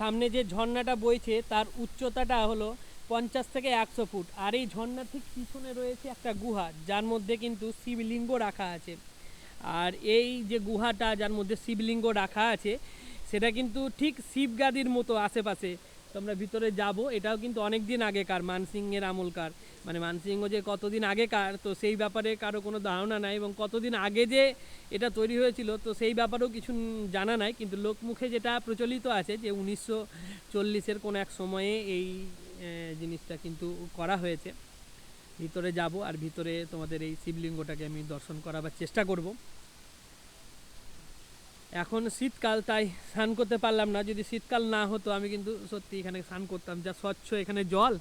সামনে যে ঝর্ণাটা বইছে তার উচ্চতাটা হলো 50 থেকে 100 ফুট। আর এই ঝর্ণার ঠিক পিছনে রয়েছে একটা গুহা, যার মধ্যে কিন্তু শিবলিঙ্গ রাখা আছে। আর এই যে গুহাটা যার মধ্যে শিবলিঙ্গ রাখা আছে, সেটা কিন্তু ঠিক শিবগাদির মতো আশেপাশে। তো আমরা ভিতরে যাব। এটাও কিন্তু অনেক দিন আগেকার, মানসিংহের আমলকার। মানে মানসিংহ যে কতদিন আগেকার তো সেই ব্যাপারে কারো কোনো ধারণা নাই, এবং কতদিন আগে যে এটা তৈরি হয়েছিল তো সেই ব্যাপারেও কিছু জানা নাই। কিন্তু লোকমুখে যেটা প্রচলিত আছে যে 1940-এর কোনো এক সময়ে এই জিনিসটা কিন্তু করা হয়েছে। ভিতরে যাব আর ভিতরে তোমাদের এই শিবলিঙ্গটাকে আমি দর্শন করাবার চেষ্টা করব। এখন শীতকাল, তাই স্নান করতে পারলাম না। যদি শীতকাল না হতো আমি কিন্তু সত্যি এখানে স্নান করতাম, যা স্বচ্ছ এখানে জল।